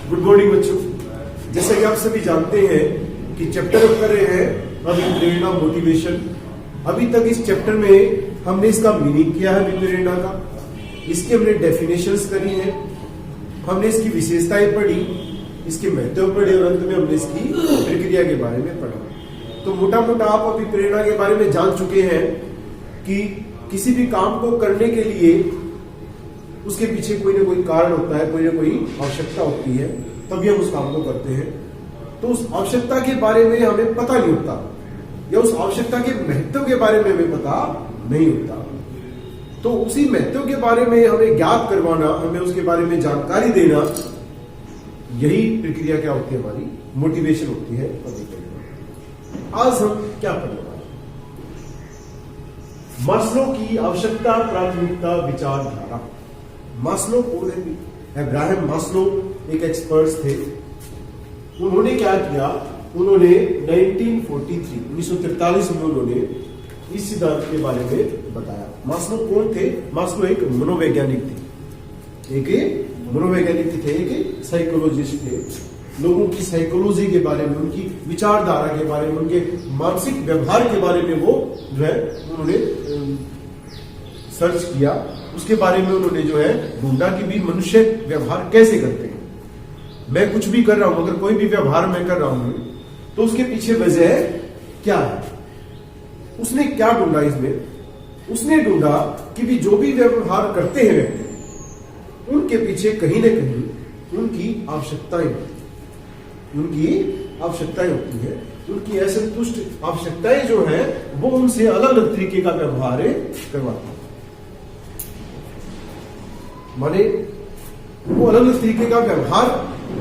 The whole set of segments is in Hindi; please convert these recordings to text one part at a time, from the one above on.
गुड मॉर्निंग बच्चों। जैसा कि आप सभी जानते हैं कि चैप्टर हम कर रहे हैं अभी प्रेरणा मोटिवेशन। अभी तक इस चैप्टर में हमने इसका मीनिंग किया है प्रेरणा का, इसकी हमने डेफिनेशंस करी है, हमने इसकी विशेषताएं पढ़ी, इसके महत्व पढ़े और अंत में हमने इसकी प्रक्रिया के बारे में पढ़ा। तो मोटा मोटा आप अभी प्रेरणा के बारे में जान चुके हैं कि किसी भी काम को करने के लिए उसके पीछे कोई ना कोई कारण होता है, कोई ना कोई आवश्यकता होती है, तभी हम उस काम को करते हैं। तो उस आवश्यकता के बारे में हमें पता नहीं होता या उस आवश्यकता के महत्व के बारे में हमें पता नहीं होता। तो उसी महत्व के बारे में हमें ज्ञात करवाना, हमें उसके बारे में जानकारी देना, यही प्रक्रिया क्या होती है, हमारी मोटिवेशन होती है। आज हम क्या पढ़ने वाले हैं? मास्लो की आवश्यकता, प्राथमिकता, विचारधारा। मास्लो कौन है? अब्राहम मास्लो एक एक्सपर्ट थे। उन्होंने क्या किया, उन्होंने 1943 में उन्होंने इस सिद्धांत के बारे में बताया। मास्लो कौन थे? मास्लो एक मनोवैज्ञानिक थे, एक मनोवैज्ञानिक थे, एक साइकोलॉजिस्ट थे। लोगों की साइकोलॉजी के बारे में, उनकी विचारधारा के बारे में, उनके मानसिक व्यवहार के बारे में वो जो है उन्होंने सर्च किया। उसके बारे में उन्होंने जो है ढूंढा कि भी मनुष्य व्यवहार कैसे करते हैं। मैं कुछ भी कर रहा हूं, अगर कोई भी व्यवहार मैं कर रहा हूं तो उसके पीछे वजह क्या है। उसने क्या ढूंढा इसमें? उसने ढूंढा कि भी जो भी व्यवहार करते हैं व्यक्ति, उनके पीछे कहीं ना कहीं उनकी आवश्यकताएं होती है। उनकी असंतुष्ट आवश्यकताएं जो है वो उनसे अलग अलग तरीके का व्यवहार करवाती है। माने वो अलग अलग तरीके का व्यवहार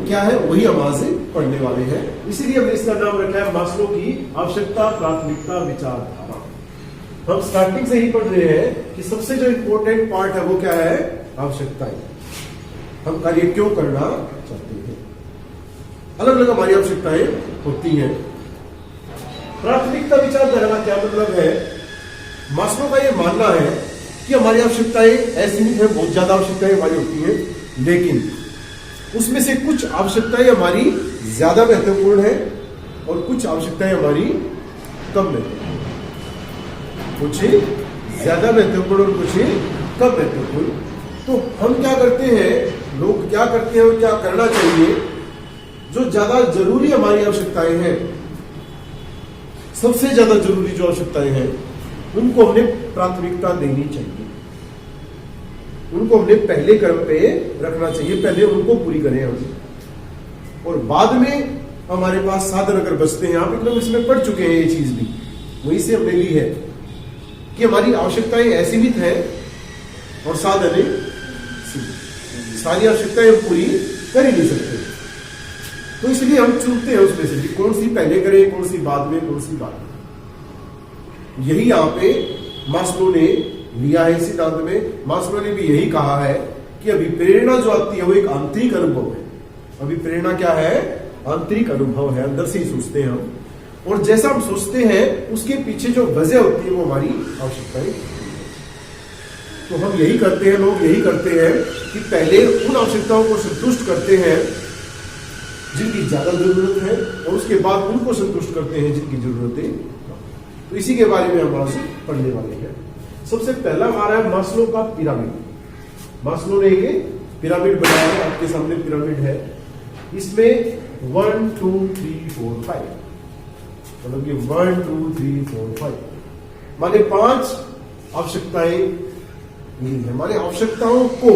क्या है, वही हम आज पढ़ने वाले हैं। इसीलिए हमने इसका नाम रखा है मास्लो की आवश्यकता, प्राथमिकता, विचारधारा। हम स्टार्टिंग से ही पढ़ रहे हैं कि सबसे जो इंपॉर्टेंट पार्ट है वो क्या है, आवश्यकताएं। हम कार्य क्यों करना चाहते हैं, अलग अलग हमारी आवश्यकताएं होती हैं। प्राथमिकता, विचारधारा का क्या मतलब है? मास्लो का ये मानना है कि हमारी आवश्यकताएं असीमित है, बहुत ज्यादा आवश्यकताएं हमारी होती हैं, लेकिन उसमें से कुछ आवश्यकताएं हमारी ज्यादा महत्वपूर्ण है और कुछ आवश्यकताएं हमारी कम महत्वपूर्ण, कुछ ज्यादा महत्वपूर्ण और कुछ कम महत्वपूर्ण। तो हम क्या करते हैं, लोग क्या करते हैं और क्या करना चाहिए? जो ज्यादा जरूरी हमारी आवश्यकताएं हैं, सबसे ज्यादा जरूरी जो आवश्यकताएं हैं, उनको हमने प्राथमिकता देनी चाहिए, उनको हमने पहले क्रम पे रखना चाहिए, पहले उनको पूरी करें हम। और बाद में हमारे पास साधन अगर बचते हैं, आप एकदम इसमें पढ़ चुके हैं, ये चीज भी वहीं से हमने ली है कि हमारी आवश्यकताएं असीमित है और साधन सारी आवश्यकताएं हम पूरी कर ही नहीं सकते। तो इसलिए हम चुनते हैं उसमें से कौन सी पहले करें, कौन सी बाद में, कौन सी बाद में। यही यहाँ पे मास्लो ने लिया है सिद्धांत में। मास्लो ने भी यही कहा है कि अभी प्रेरणा जो आती है वो एक आंतरिक अनुभव है। अभी प्रेरणा क्या है? आंतरिक अनुभव है, अंदर से ही सोचते हैं हम, और जैसा हम सोचते हैं उसके पीछे जो वजह होती है वो हमारी आवश्यकताएं। तो हम यही करते हैं, लोग यही करते हैं कि पहले उन आवश्यकताओं को संतुष्ट करते हैं जिनकी ज्यादा जरूरत है, और उसके बाद उनको संतुष्ट करते हैं जिनकी जरूरतें कम। तो इसी के बारे में हम आज पढ़ने वाले हैं। सबसे पहला हमारा है मास्लो का पिरामिड। मास्लो ने एक पिरामिड बनाया है, आपके सामने पिरामिड है। इसमें 1 2 3 4 5, मतलब ये 1 2 3 4 5 माने 5 आवश्यकताएं है। माने आवश्यकताओं को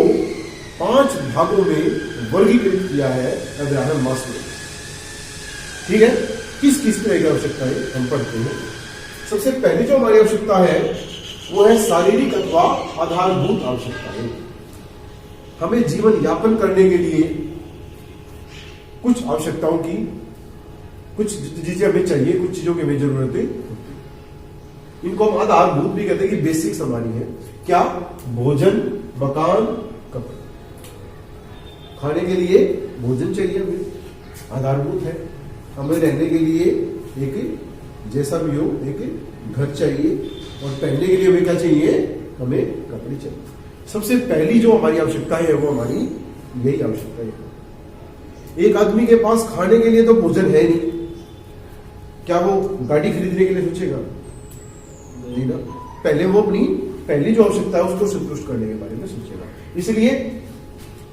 5 भागों में वर्गीकृत किया है अब्राहम मास्लो। ठीक है, किस किस तरह की आवश्यकताएं हम पढ़ते हैं। सबसे पहली जो हमारी आवश्यकता है वो है शारीरिक अथवा आधारभूत आवश्यकताएं। हमें जीवन यापन करने के लिए कुछ आवश्यकताओं की, कुछ चीजें हमें चाहिए, कुछ चीजों की हमें जरूरतें, इनको हम आधारभूत भी कहते हैं कि बेसिक्स हमारी है। क्या? भोजन, मकान, कपड़े। खाने के लिए भोजन चाहिए, हमें आधारभूत है। हमें रहने के लिए एक जैसा भी हो एक घर चाहिए, और पहनने के लिए हमें क्या चाहिए? हमें कपड़े चाहिए। सबसे पहली जो हमारी आवश्यकता है वो हमारी यही आवश्यकता है। एक आदमी के पास खाने के लिए तो भोजन है नहीं, क्या वो गाड़ी खरीदने के लिए सोचेगा? नहीं ना। पहले वो अपनी पहली जो आवश्यकता है उसको संतुष्ट करने के बारे में सोचेगा। इसलिए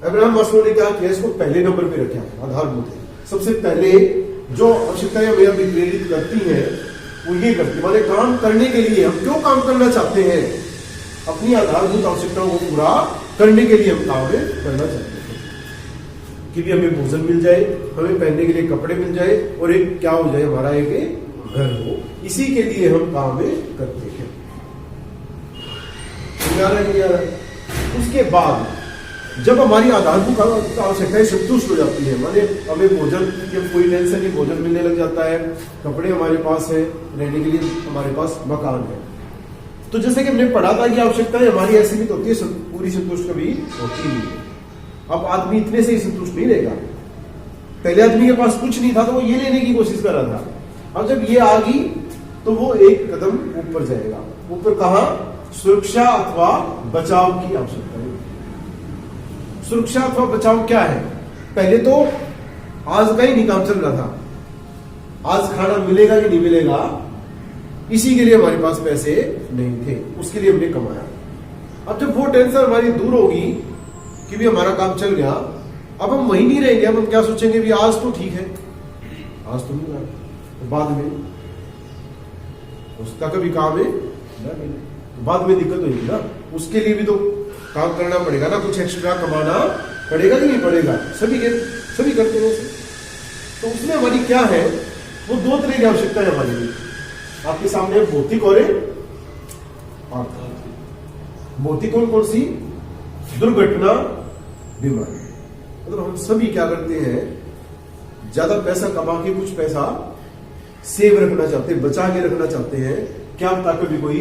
अब्राहम मास्लो ने क्या किया, इसको पहले नंबर पे रखा, आधारभूत है। सबसे पहले जो आवश्यकताएं हमें अभी प्रेरित करती हैं वो ये करती है, माने काम करने के लिए हम क्यों काम करना चाहते हैं, अपनी आधारभूत आवश्यकताओं को पूरा करने के लिए हम काम करना चाहते हैं कि भी हमें भोजन मिल जाए, हमें पहनने के लिए कपड़े मिल जाए और एक क्या हो जाए, हमारा एक घर हो। इसी के लिए हम काम करते हैं। उसके बाद जब हमारी आधारभूत आवश्यकताएं संतुष्ट हो जाती है, माने हमें भोजन की कोई टेंशन नहीं, भोजन मिलने लग जाता है, कपड़े हमारे पास है, रहने के लिए हमारे पास मकान है, तो जैसे कि हमने पढ़ा था कि आवश्यकताएं हमारी ऐसी भी तो होती है, पूरी संतुष्ट कभी होती नहीं है। अब आदमी इतने से ही संतुष्ट नहीं रहेगा। पहले आदमी के पास कुछ नहीं था तो वो ये लेने की कोशिश कर रहा था, अब जब ये आ गई तो वो एक कदम ऊपर जाएगा। ऊपर कहां? सुरक्षा अथवा बचाव की आवश्यकता है। सुरक्षा अथवा बचाव क्या है? पहले तो आज का ही नहीं काम चल रहा था, आज खाना मिलेगा कि नहीं मिलेगा इसी के लिए हमारे पास पैसे नहीं थे, उसके लिए हमने कमाया। अब जब वो टेंशन हमारी दूर होगी कि भी हमारा काम चल गया, अब हम वही नहीं रहेंगे। अब हम क्या सोचेंगे, भी आज तो ठीक है, आज तो नहीं रहा, तो बाद में उसका कभी काम है ना मिले तो बाद में दिक्कत होगी ना, उसके लिए भी तो काम करना पड़ेगा ना, कुछ एक्स्ट्रा कमाना पड़ेगा कि नहीं पड़ेगा, सभी करते हैं। तो उसमें हमारी क्या है, वो दो तरह की आवश्यकता है हमारी लिए। आपके सामने भौतिक और आर्थिक। भौतिक कौन सी? दुर्घटना, बीमारी। मतलब हम सभी क्या करते हैं, ज्यादा पैसा कमा के कुछ पैसा सेव रखना चाहते हैं, बचा के रखना चाहते हैं, क्या पता कभी कोई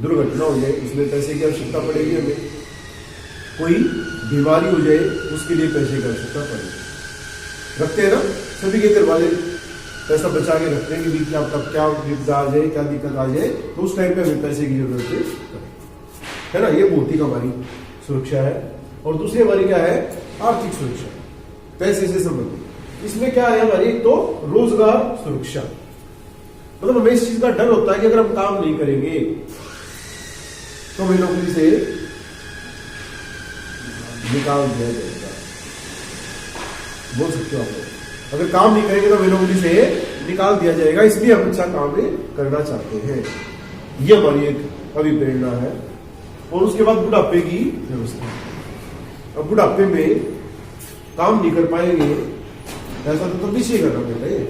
दुर्घटना हो जाए, उसमें पैसे की आवश्यकता पड़ेगी, हमें कोई बीमारी हो जाए उसके लिए पैसे की आवश्यकता पड़ेगी। रखते हैं ना, सभी के घर वाले पैसा बचा के रखते हैं कि क्या विपदा आ जाए, क्या दिक्कत आ जाए, तो उस टाइम पे हमें पैसे की जरूरत है ना। ये भौतिक हमारी सुरक्षा है। और दूसरी हमारी क्या है? आर्थिक सुरक्षा, पैसे से संबंधित। इसमें क्या है हमारी? तो रोजगार सुरक्षा, मतलब हमें इस चीज का डर होता है कि अगर हम काम नहीं करेंगे तो हमें नौकरी से निकाल दिया जाएगा। बोल सकते हो आप लोग, अगर काम नहीं करेंगे तो हमें नौकरी से निकाल दिया जाएगा, इसलिए हम अच्छा काम करना चाहते हैं। ये हमारी एक अभिप्रेरणा है। और उसके बाद बुढ़ापे की व्यवस्था। अब बुढ़ापे में काम नहीं कर पाएंगे, ऐसा तो तब भी सही करना पड़ता है,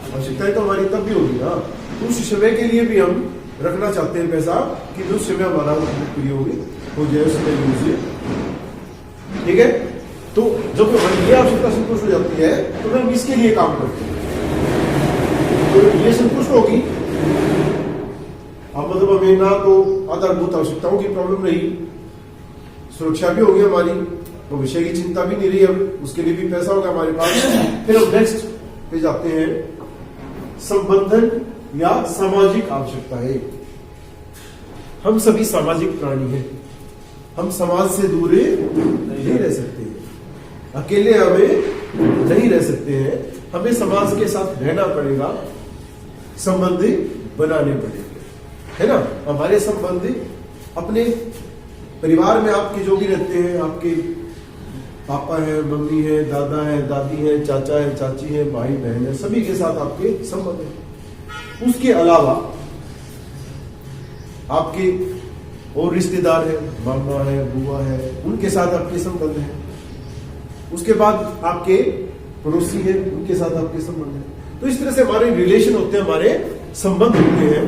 आवश्यकताएं तो हमारी तब भी होगी ना। तो उस समय के लिए भी हम रखना चाहते हैं पैसा कि जो समय हमारा उपयोग हो जाए उसमें यूज। ठीक है, तो जब हमारी ये आवश्यकता संतुष्ट हो जाती है तो हम इसके लिए काम करते हैं, तो ये संतुष्ट होगी। अब मतलब हमें ना तो आधारभूत आवश्यकताओं की प्रॉब्लम रही, सुरक्षा भी होगी हमारी, भविष्य की चिंता भी नहीं रही, अब उसके लिए भी पैसा होगा हमारे पास। फिर हम नेक्स्ट पे जाते हैं, संबंधन या सामाजिक आवश्यकताएं। हम सभी सामाजिक प्राणी हैं, हम समाज से दूर नहीं रह सकते हैं, अकेले हमें नहीं रह सकते हैं, हमें समाज के साथ रहना पड़ेगा, संबंध बनाने पड़ेंगे, है ना। हमारे संबंध अपने परिवार में आपके जो भी रहते हैं, आपके पापा है, मम्मी है, दादा है, दादी है, चाचा है, चाची है, भाई बहन है, सभी के साथ आपके संबंध है। उसके अलावा आपके और रिश्तेदार है, मामा है, बुआ है, उनके साथ आपके संबंध है। उसके बाद आपके पड़ोसी है, उनके साथ आपके संबंध है। तो इस तरह से हमारे रिलेशन होते हैं, हमारे संबंध होते हैं,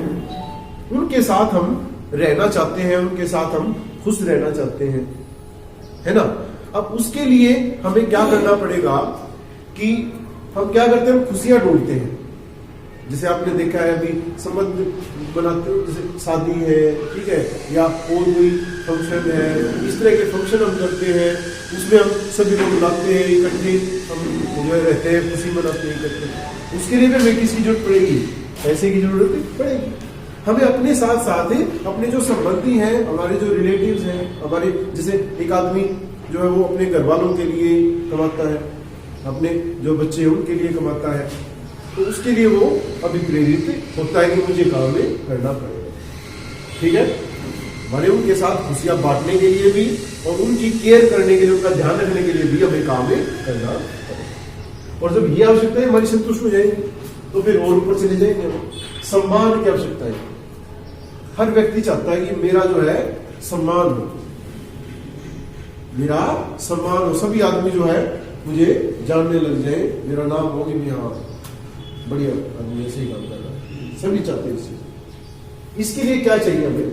उनके साथ हम रहना चाहते हैं, उनके साथ हम खुश रहना चाहते हैं, है ना। अब उसके लिए हमें क्या करना पड़ेगा कि हम क्या करते हैं, हम खुशियां ढूंढते हैं। जैसे आपने देखा है अभी संबंध बनाते हो, जैसे शादी है, ठीक है, या और कोई फंक्शन है, इस तरह के फंक्शन हम करते हैं, उसमें हम सभी लोग बुलाते हैं, इकट्ठे हम रहते हैं, खुशी मनाते हैं इकट्ठे। उसके लिए भी हमें किसकी जरूरत पड़ेगी? पैसे की जरूरत पड़ेगी। हमें अपने साथ साथ अपने जो संबंधी हैं, हमारे जो रिलेटिव्स हैं, हमारे जैसे एक आदमी जो है वो अपने घर वालों के लिए कमाता है, अपने जो बच्चे हैं उनके लिए कमाता है, तो उसके लिए वो अभिप्रेरित होता है कि मुझे काम में करना पड़ेगा। ठीक है, भले उनके साथ खुशियां बांटने के लिए भी और उनकी केयर करने के लिए, उनका ध्यान रखने के लिए भी हमें काम में करना पड़ेगा। और जब ये आवश्यकताएं हमारी संतुष्ट हो जाएंगी तो फिर और ऊपर चले जाएंगे हम। सम्मान की आवश्यकता है, हर व्यक्ति चाहता है कि मेरा जो है सम्मान हो, मेरा सम्मान हो, सभी आदमी जो है मुझे जानने लग जाए, मेरा नाम हो कि हाँ बढ़िया आदमी ऐसे ही काम कर रहा है, सभी चाहते हैं इसी। इसके लिए क्या चाहिए हमें?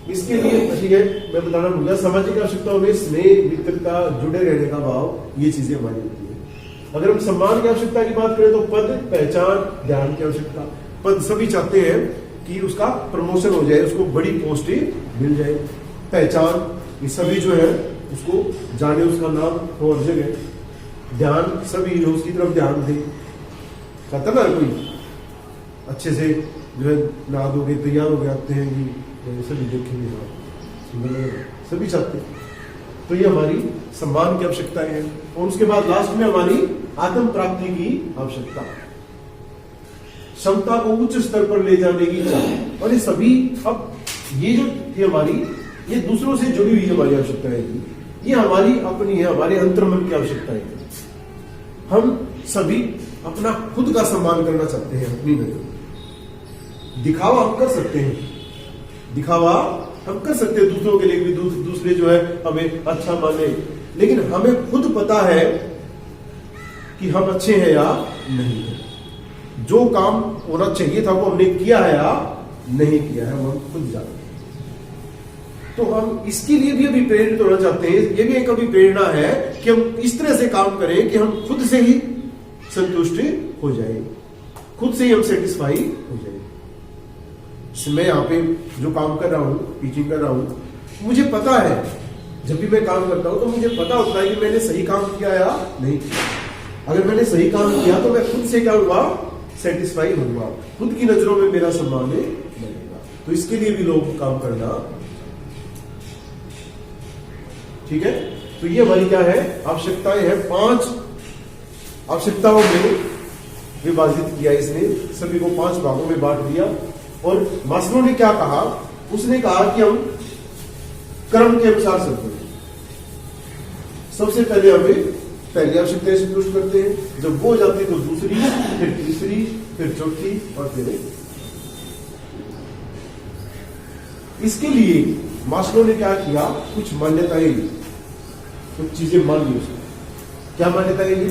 इसके लिए ठीक है, मैं बताना भूल गया, सामाजिक आवश्यकताओं में स्नेह, मित्रता, जुड़े रहने का भाव, ये चीजें हमारी होती है। अगर हम सम्मान की आवश्यकता की बात करें तो पद, पहचान, ध्यान की आवश्यकता। पद सभी चाहते हैं कि उसका प्रमोशन हो जाए, उसको बड़ी पोस्ट मिल जाए। पहचान, ये सभी जो है उसको जाने, उसका नाम हो हर जगह। ध्यान, सभी जो उसकी तरफ ध्यान दे। चाहता ना कोई अच्छे से जो है नहा धो के तैयार हो गए आते हैं कि सभी देखेंगे, हाँ सुंदर लग रहा है, सभी चाहते हैं। तो ये हमारी सम्मान की आवश्यकताएं हैं। और उसके बाद लास्ट में हमारी आत्म प्राप्ति की आवश्यकता, क्षमता को उच्च स्तर पर ले जाने की इच्छा। और ये सभी, अब ये जो थी हमारी, ये दूसरों से जुड़ी हुई हमारी आवश्यकताएं थी, ये हमारी अपनी है, हमारे अंतर्मन की आवश्यकताएं थी। हम सभी अपना खुद का सम्मान करना चाहते हैं अपनी नजर। दिखावा हम कर सकते हैं, दिखावा हम कर सकते हैं दूसरों के लिए भी, दूसरे जो है हमें अच्छा माने, लेकिन हमें खुद पता है कि हम अच्छे हैं या नहीं है। जो काम होना चाहिए था वो हमने किया है या नहीं किया है, वो हम खुद जानते हैं। तो हम इसके लिए भी अभी प्रेरित होना चाहते हैं। ये भी एक अभी प्रेरणा है कि हम इस तरह से काम करें कि हम खुद से ही संतुष्ट हो जाए, खुद से ही हम सेटिस्फाई हो जाए। मैं यहाँ पे जो काम कर रहा हूँ, टीचिंग कर रहा हूँ, मुझे पता है जब भी मैं काम करता हूँ तो मुझे पता होता है कि मैंने सही काम किया या नहीं किया। अगर मैंने सही काम किया तो मैं खुद से क्या होगा, सेटिस्फाई होऊंगा, खुद की नजरों में मेरा सम्मान बनेगा। तो इसके लिए भी लोग काम करना, ठीक है। तो ये हमारी क्या है, आवश्यकताएं हैं। 5 आवश्यकताओं में विभाजित किया इसने, सभी को 5 भागों में बांट दिया। और मास्लो ने क्या कहा, उसने कहा कि हम क्रम के अनुसार चलते हैं। सबसे पहले हमें पहली आवश्यकताएं संतुष्ट करते हैं, जब वो हो जाती तो दूसरी, फिर तीसरी, फिर चौथी और फिर इसके लिए मास्लो ने क्या किया, कुछ मान्यताएं ली, कुछ चीजें मान ली उसने। क्या मान्यताएं ली?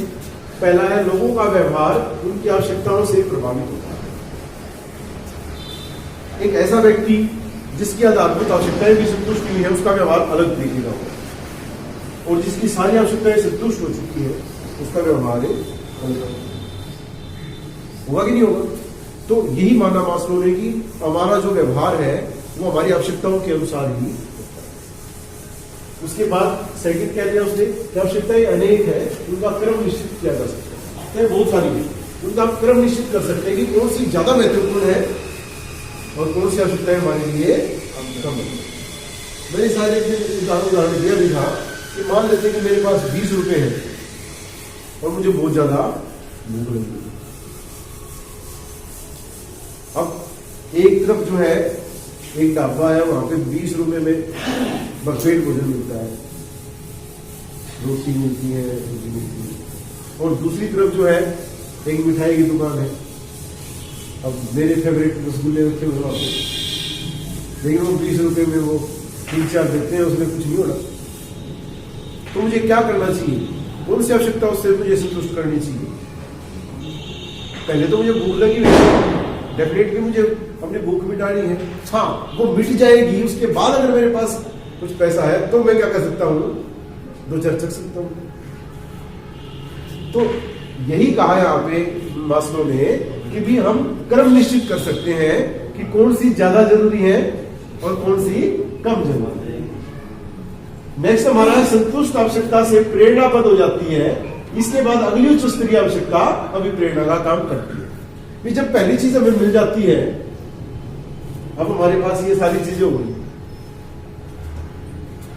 पहला है, लोगों का व्यवहार उनकी आवश्यकताओं से प्रभावित होता है। एक ऐसा व्यक्ति जिसकी आधारभूत आवश्यकताएं भी संतुष्ट हुई है, उसका व्यवहार अलग तरीके का होगा, और जिसकी सारी आवश्यकताएं संतुष्ट हो चुकी है, उसका व्यवहार अलग होगा कि नहीं होगा। तो यही माना मास्लो ने कि हमारा जो व्यवहार है वो हमारी आवश्यकताओं के अनुसार ही होता है। उसके बाद सेकंड कह दिया उसने कि आवश्यकताएं अनेक है, उनका क्रम निश्चित किया जा सकता है। बहुत सारी है, उनका क्रम निश्चित कर सकते हैं कि कौन सी ज्यादा महत्वपूर्ण है और कौन सी आवश्यकताएं हमारे लिए कम है। मैंने सारे उदाहरण दिया भी था कि मान लेते कि मेरे पास 20 रुपए है और मुझे बहुत ज्यादा भूख लगी। अब एक तरफ जो है एक ढाबा है, वहां पे 20 रुपए में बफेट भोजन मिलता है, रोटी मिलती है, सब्जी मिलती है, और दूसरी तरफ जो है एक मिठाई की दुकान है। अब मेरे फेवरेट रसगुल्ले रखे हुए वहां पे, लेकिन वो 20 रुपए में वो 3-4 देते हैं, उसमें कुछ नहीं होना। तो मुझे क्या करना चाहिए, कौन सी आवश्यकता उससे मुझे संतुष्ट करनी चाहिए? पहले तो मुझे भूख लगी हुई है, डेफिनेटली मुझे अपनी भूख मिटानी है। हाँ, वो मिट जाएगी, उसके बाद अगर मेरे पास कुछ पैसा है तो मैं क्या कर सकता हूँ, 2 चर चख सकता हूँ। तो यही कहा यहाँ पे मास्लो ने कि भी हम क्रम निश्चित कर सकते हैं कि कौन सी ज्यादा जरूरी है और कौन सी कम जरूरी है। नेक्स्ट हमारा संतुष्ट आवश्यकता से प्रेरणा पद हो जाती है। इसके बाद अगली उच्च स्तरीय आवश्यकता अभी प्रेरणा का काम करती है। जब पहली चीज हमें मिल जाती है, अब हमारे पास ये सारी चीजें हो गई,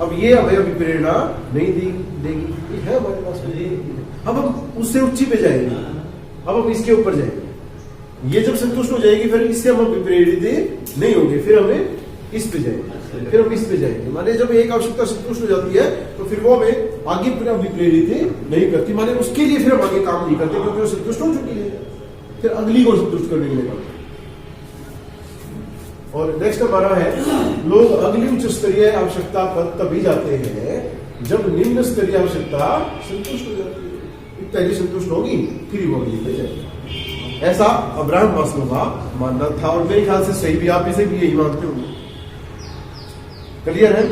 अब ये हमें अभी प्रेरणा नहीं देगी, ये है हमारे पास में। अब हम उससे उच्ची पे जाएंगे, अब हम इसके ऊपर जाएंगे। ये जब संतुष्ट हो जाएगी फिर इससे हम प्रेरित नहीं होंगे, फिर हमें इस पे जाएंगे, फिर हम इस पे जाएंगे। माने जब एक आवश्यकता संतुष्ट हो जाती है तो फिर वो हमें आगे प्रेरित नहीं करती, माने उसके लिए फिर हम आगे काम नहीं करते क्योंकि वो संतुष्ट हो चुकी है, फिर अगली को संतुष्ट करने के लिए काम। और नेक्स्ट हमारा है, लोग अगली उच्च स्तरीय आवश्यकता पर तभी जाते हैं जब निम्न स्तरीय आवश्यकता संतुष्ट हो जाती है। पहली संतुष्ट होगी फिर वो अगली पे जाएगी। ऐसा अब्राहम मास्लो का मानना था और मेरे ख्याल से सही भी, आप इसे भी यही मानते होंगे। क्लियर है?